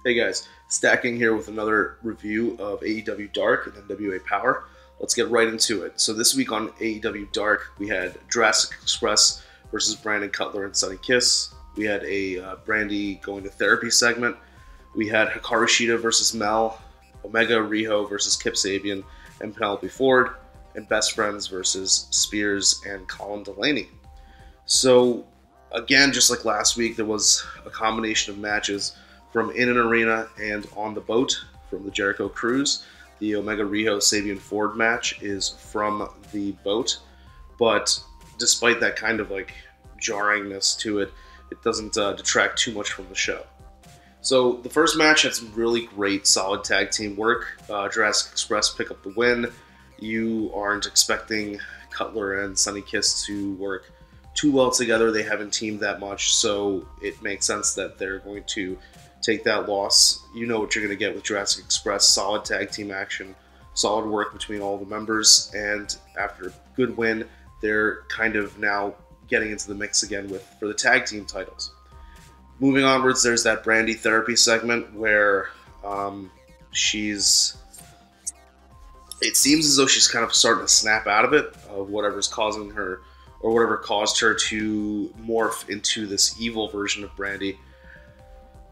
Hey guys, StatKing here with another review of AEW Dark and NWA Powerrr. Let's get right into it. So this week on AEW Dark, we had Jurassic Express versus Brandon Cutler and Sonny Kiss. We had a Brandy going to therapy segment. We had Hikaru Shida versus Mel, Omega Riho versus Kip Sabian and Penelope Ford, and Best Friends versus Spears and Colin Delaney. So again, just like last week, there was a combination of matches from in an arena and on the boat from the Jericho Cruise. The Omega Riho Sabian Ford match is from the boat, but despite that kind of like jarringness to it, it doesn't detract too much from the show. So the first match had some really great solid tag team work. Jurassic Express pick up the win. You aren't expecting Cutler and Sonny Kiss to work too well together. They haven't teamed that much, so it makes sense that they're going to take that loss. You know what you're going to get with Jurassic Express. Solid tag team action, solid work between all the members, and after a good win, they're kind of now getting into the mix again for the tag team titles. Moving onwards, there's that Brandy therapy segment where it seems as though she's kind of starting to snap out of it, of whatever's causing her, or whatever caused her to morph into this evil version of Brandy.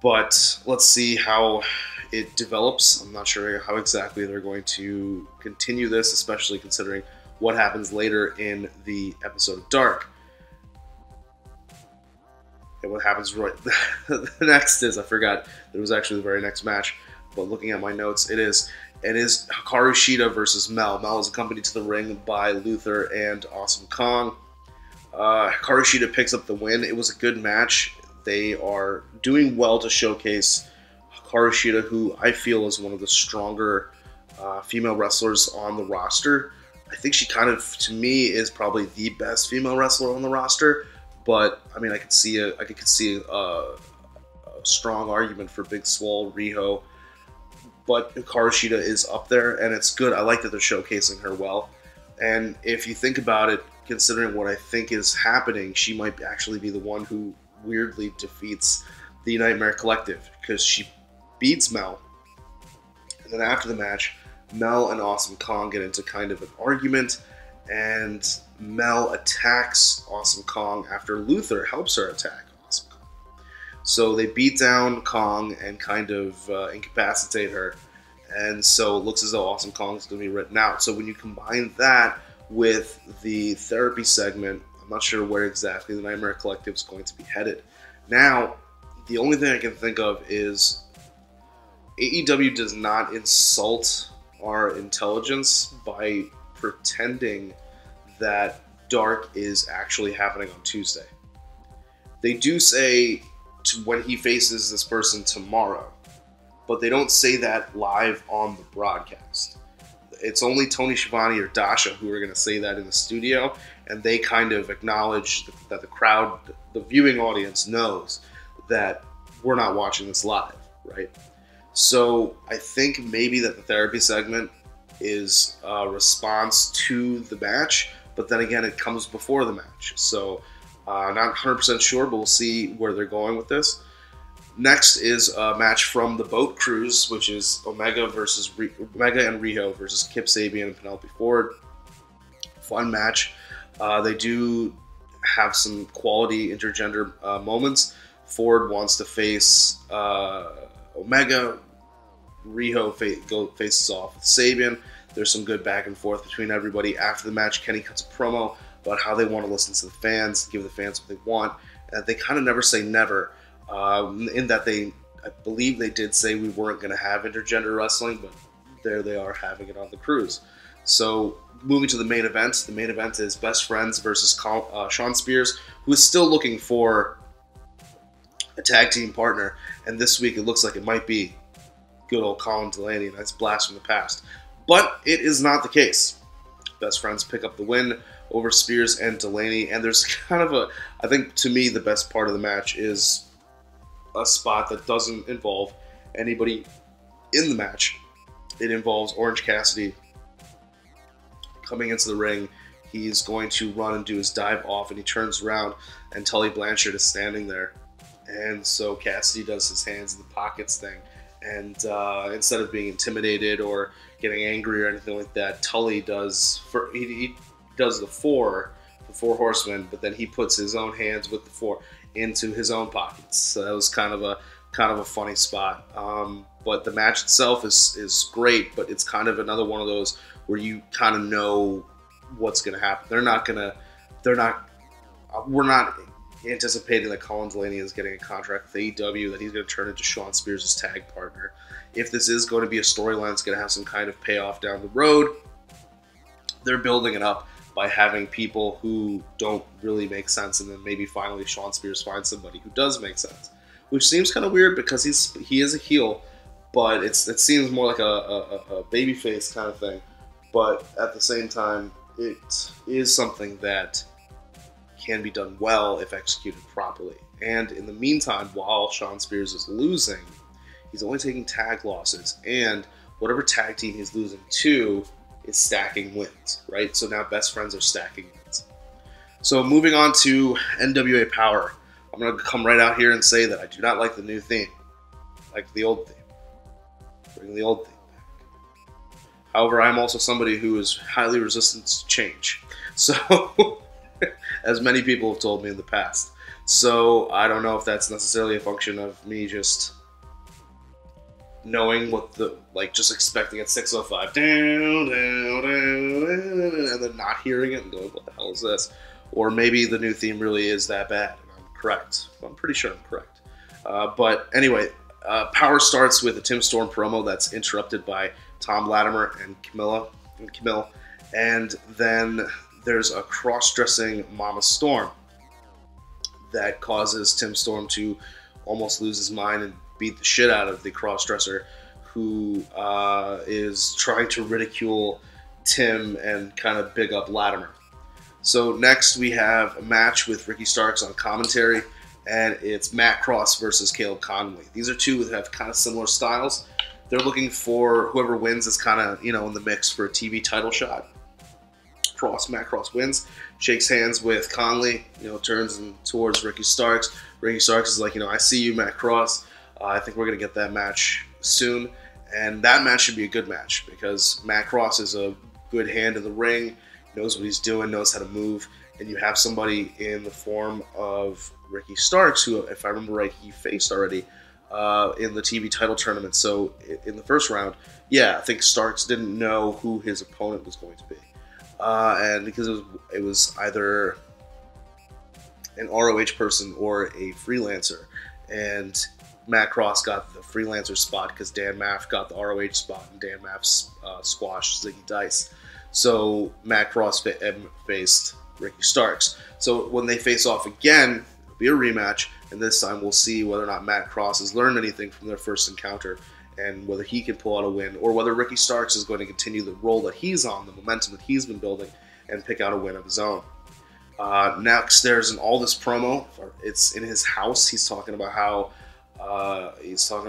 But let's see how it develops. I'm not sure how exactly they're going to continue this, especially considering what happens later in the episode of Dark. And what happens right the next is, I forgot, it was actually the very next match, but looking at my notes, it is Hikaru Shida versus Mel. Mel is accompanied to the ring by Luther and Awesome Kong. Hikaru Shida picks up the win. It was a good match. They are doing well to showcase Hikaru Shida, who I feel is one of the stronger female wrestlers on the roster. I think she kind of, to me, is probably the best female wrestler on the roster. But I mean, I could see a strong argument for Big Swole Riho. But Hikaru Shida is up there, and it's good. I like that they're showcasing her well. And if you think about it, considering what I think is happening, she might actually be the one who weirdly defeats the Nightmare Collective, because she beats Mel. And then after the match, Mel and Awesome Kong get into kind of an argument, and Mel attacks Awesome Kong after Luther helps her attack Awesome Kong. So they beat down Kong and kind of incapacitate her, and so it looks as though Awesome Kong is going to be written out. So when you combine that with the therapy segment, I'm not sure where exactly the Nightmare Collective is going to be headed. Now, the only thing I can think of is AEW does not insult our intelligence by pretending that Dark is actually happening on Tuesday. They do say when he faces this person tomorrow, but they don't say that live on the broadcast. It's only Tony Schiavone or Dasha who are going to say that in the studio, and they kind of acknowledge that the crowd, the viewing audience, knows that we're not watching this live, right? So I think maybe that the therapy segment is a response to the match, but then again, it comes before the match. So not 100% sure, but we'll see where they're going with this. Next is a match from the boat cruise, which is Omega and Riho versus Kip Sabian and Penelope Ford. Fun match. They do have some quality intergender moments. Ford wants to face Omega. Riho faces off with Sabian. There's some good back and forth between everybody. After the match, Kenny cuts a promo about how they want to listen to the fans, give the fans what they want, and they kind of never say never. In that I believe they did say we weren't going to have intergender wrestling, but there they are having it on the cruise. So moving to the main event is Best Friends versus Sean Spears, who is still looking for a tag team partner, and this week it looks like it might be good old Colin Delaney, and that's blast from the past. But it is not the case. Best Friends pick up the win over Spears and Delaney, and there's kind of I think to me the best part of the match is a spot that doesn't involve anybody in the match. It involves Orange Cassidy coming into the ring. He's going to run and do his dive off, and he turns around, and Tully Blanchard is standing there. And so Cassidy does his hands in the pockets thing, and instead of being intimidated or getting angry or anything like that, Tully does he does the four horsemen, but then he puts his own hands with the four into his own pockets. So that was kind of a funny spot. But the match itself is great, but it's kind of another one of those where you kind of know what's going to happen. We're not anticipating that Colin Delaney is getting a contract with AEW, that he's going to turn into Shawn Spears' tag partner. If this is going to be a storyline that's going to have some kind of payoff down the road, they're building it up by having people who don't really make sense, and then maybe finally Shawn Spears finds somebody who does make sense. Which seems kind of weird because he is a heel, but it seems more like a babyface kind of thing. But at the same time, it is something that can be done well if executed properly. And in the meantime, while Shawn Spears is losing, he's only taking tag losses, and whatever tag team he's losing to is stacking wins, right? So now best friends are stacking wins. So moving on to NWA Powerrr, I'm going to come right out here and say that I do not like the new theme. I like the old theme. Bring the old theme back. However, I'm also somebody who is highly resistant to change. So, as many people have told me in the past. So, I don't know if that's necessarily a function of me just knowing what just expecting at 6:05, down, and then not hearing it and going, what the hell is this? Or maybe the new theme really is that bad, and I'm correct. I'm pretty sure I'm correct. But anyway, Powerrr starts with a Tim Storm promo that's interrupted by Tom Latimer and Camille, and then there's a cross-dressing Mama Storm that causes Tim Storm to almost lose his mind and beat the shit out of the cross-dresser, who is trying to ridicule Tim and kind of big up Latimer. So next we have a match with Ricky Starks on commentary, and it's Matt Cross versus Caleb Conley. These are two that have kind of similar styles. They're looking for whoever wins is kind of, in the mix for a TV title shot. Matt Cross wins, shakes hands with Conley, turns towards Ricky Starks. Ricky Starks is like, I see you, Matt Cross. I think we're going to get that match soon. And that match should be a good match because Matt Cross is a good hand in the ring, knows what he's doing, knows how to move. And you have somebody in the form of Ricky Starks, who, if I remember right, he faced already in the TV title tournament. So in the first round, I think Starks didn't know who his opponent was going to be. And because it was either an ROH person or a freelancer. And Matt Cross got the freelancer spot because Dan Maff got the ROH spot, and Dan Maff squashed Ziggy Dice. So Matt Cross faced Ricky Starks. So when they face off again, it'll be a rematch, and this time we'll see whether or not Matt Cross has learned anything from their first encounter and whether he can pull out a win, or whether Ricky Starks is going to continue the role that he's on, the momentum that he's been building, and pick out a win of his own. Next, there's an Aldis promo. It's in his house. He's talking about how he's not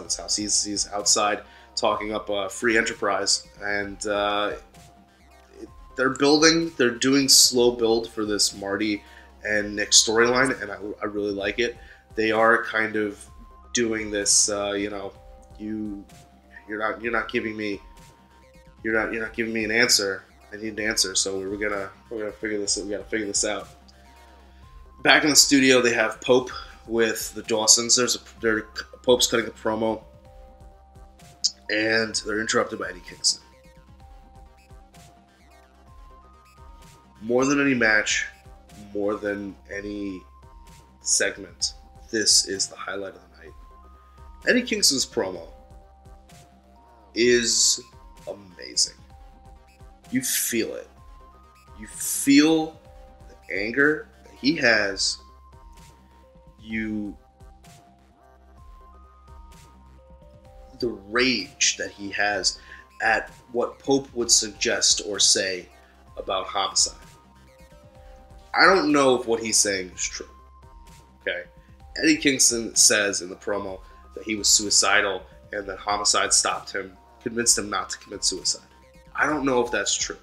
his house. He's outside talking up free enterprise, and they're doing slow build for this Marty and Nick storyline, and I really like it. They are kind of doing this, you're not giving me an answer. I need an answer, so we're gonna figure this. We gotta figure this out. Back in the studio, they have Pope with the Dawsons. Pope's cutting a promo, and they're interrupted by Eddie Kingston. More than any match, more than any segment, this is the highlight of the night. Eddie Kingston's promo is amazing. You feel it. You feel the anger that he has. The rage that he has at what Pope would suggest or say about Homicide. I don't know if what he's saying is true. Okay? Eddie Kingston says in the promo that he was suicidal and that Homicide stopped him, convinced him not to commit suicide. I don't know if that's true.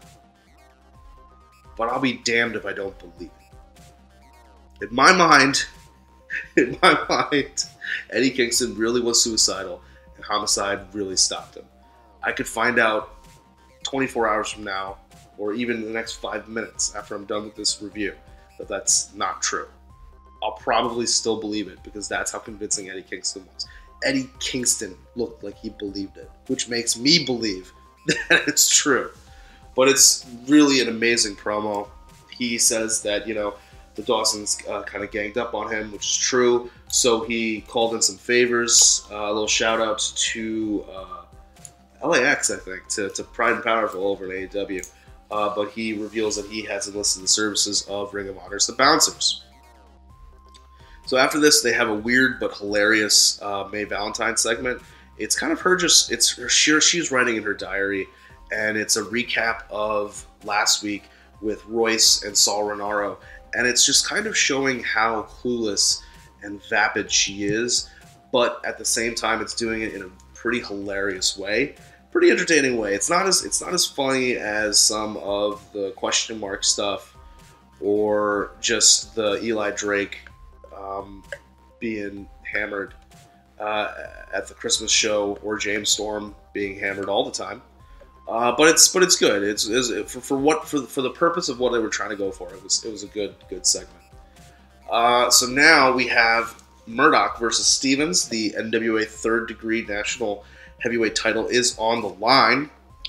But I'll be damned if I don't believe it. In my mind, In my mind, Eddie Kingston really was suicidal, and homicide really stopped him. I could find out 24 hours from now, or even in the next 5 minutes after I'm done with this review, that that's not true. I'll probably still believe it because that's how convincing Eddie Kingston was. Eddie Kingston looked like he believed it, which makes me believe that it's true. But it's really an amazing promo. He says that, you know, the Dawsons kind of ganged up on him, which is true. So he called in some favors. A little shout out to LAX, I think, to Pride and Powerful over in AEW. But he reveals that he has enlisted the services of Ring of Honor's The Bouncers. So after this, they have a weird but hilarious May Valentine segment. It's kind of her just, it's her, she's writing in her diary, and it's a recap of last week with Royce and Saul Renaro. And it's just kind of showing how clueless and vapid she is, but at the same time, it's doing it in a pretty hilarious way, pretty entertaining way. It's not as funny as some of the question mark stuff, or just the Eli Drake being hammered at the Christmas show, or James Storm being hammered all the time. But it's good. It's for the purpose of what they were trying to go for. It was a good segment. So now we have Murdoch versus Stevens. The NWA Third Degree National Heavyweight title is on the line,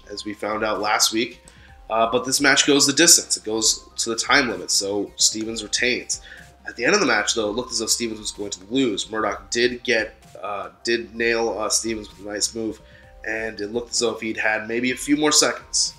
as we found out last week. But this match goes the distance. It goes to the time limit, so Stevens retains. At the end of the match, though, it looked as though Stevens was going to lose. Murdoch did nail Stevens with a nice move, and it looked as though if he'd had maybe a few more seconds,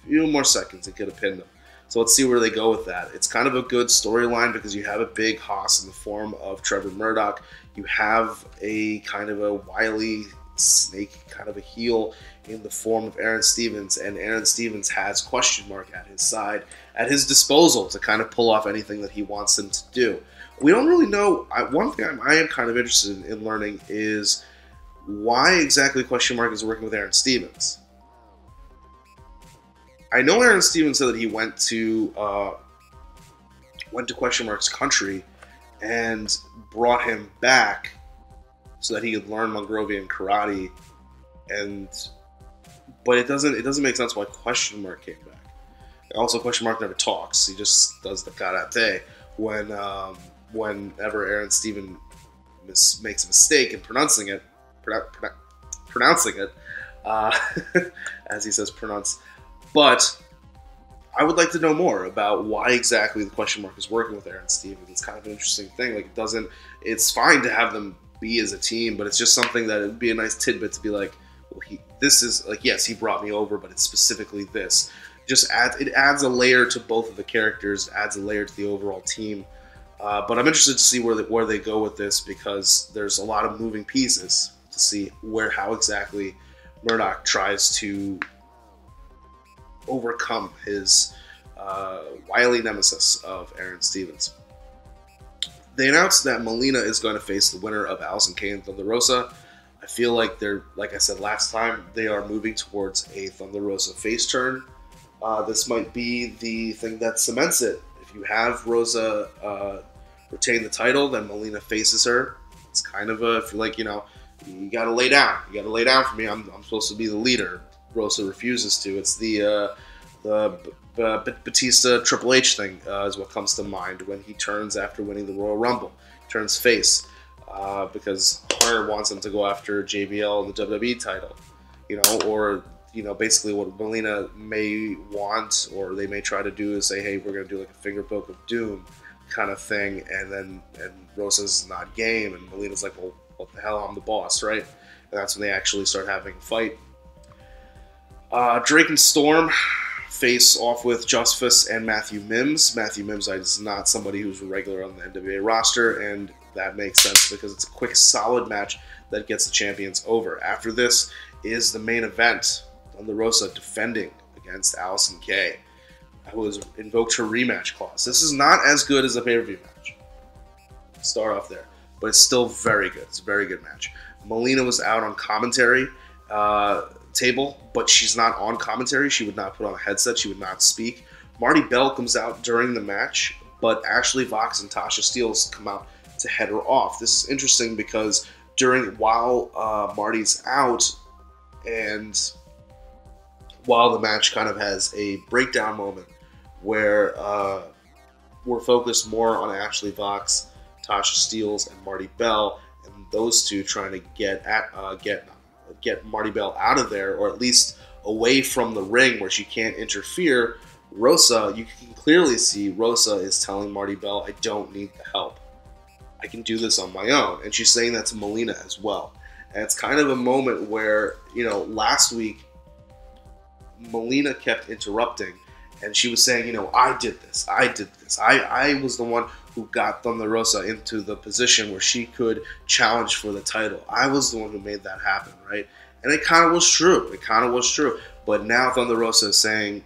he could have pinned him. So let's see where they go with that. It's kind of a good storyline because you have a big hoss in the form of Trevor Murdoch. You have a kind of a wily snake, kind of a heel in the form of Aaron Stevens, and Aaron Stevens has question mark at his side, at his disposal to kind of pull off anything that he wants him to do. We don't really know. One thing I am kind of interested in learning is why exactly question mark is working with Aaron Stevens. I know Aaron Stevens said that he went to question mark's country and brought him back so that he could learn Mongrovian karate, but it doesn't make sense why question mark came back. Also, question mark never talks; he just does the karate. Whenever Aaron Stevens makes a mistake in pronouncing it, as he says, pronounce. But I would like to know more about why exactly the question mark is working with Aaron Stevens. It's kind of an interesting thing. Like, it's fine to have them be as a team, but it's just something that it'd be a nice tidbit to be like, well, this is like, yes, he brought me over, but it's specifically this. It adds a layer to both of the characters, adds a layer to the overall team. But I'm interested to see where they go with this, because there's a lot of moving pieces to see how exactly Murdoch tries to overcome his wily nemesis of Aaron Stevens. They announced that Melina is going to face the winner of Allison Kay and Thunder Rosa. I feel like like I said last time, they are moving towards a Thunder Rosa face turn. This might be the thing that cements it. If you have Rosa retain the title, then Melina faces her. It's kind of if you're like, you gotta lay down. You gotta lay down for me. I'm supposed to be the leader. Rosa refuses to. It's the Batista Triple H thing is what comes to mind when he turns after winning the Royal Rumble. He turns face because Hunter wants him to go after JBL and the WWE title, or basically what Melina may want, or they may try to do, is say, hey, we're going to do like a finger poke of doom kind of thing, and Rosa's not game, and Melina's like, well, what the hell, I'm the boss, right? And that's when they actually start having a fight. Drake and Storm face off with Justice and Matthew Mims. Matthew Mims is not somebody who's regular on the NWA roster, and that makes sense because it's a quick, solid match that gets the champions over. After this is the main event. Thunder Rosa defending against Allison Kay, who has invoked her rematch clause. This is not as good as a pay-per-view match. Start off there. But it's still very good. It's a very good match. Melina was out on commentary table, but she's not on commentary. She would not put on a headset. She would not speak. Marty Bell comes out during the match, but Ashley Vox and Tasha Steelz come out to head her off. This is interesting because while Marty's out and while the match kind of has a breakdown moment where we're focused more on Ashley Vox, Tasha Steelz, and Marty Bell, and those two trying to get Marty Bell out of there, or at least away from the ring where she can't interfere. Rosa, you can clearly see Rosa is telling Marty Bell, I don't need the help. I can do this on my own. And she's saying that to Melina as well. And it's kind of a moment where, last week, Melina kept interrupting, and she was saying, I did this. I was the one who got Thunder Rosa into the position where she could challenge for the title. I was the one who made that happen, right? And it kind of was true. But now Thunder Rosa is saying,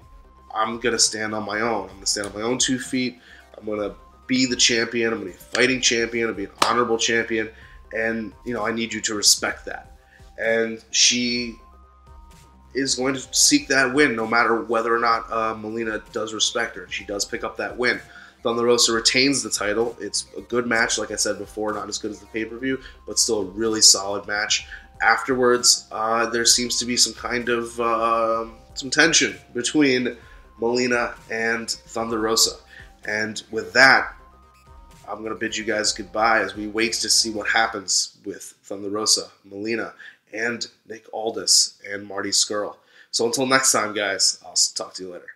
I'm going to stand on my own. I'm going to stand on my own 2 feet. I'm going to be the champion. I'm going to be a fighting champion. I'm going to be an honorable champion. And, I need you to respect that. And she is going to seek that win no matter whether or not Melina does respect her. She does pick up that win. Thunder Rosa retains the title. It's a good match, like I said before, not as good as the pay-per-view, but still a really solid match. Afterwards, there seems to be some kind of some tension between Melina and Thunder Rosa. And with that, I'm going to bid you guys goodbye as we wait to see what happens with Thunder Rosa, Melina, and Nick Aldis and Marty Scurll. So until next time, guys, I'll talk to you later.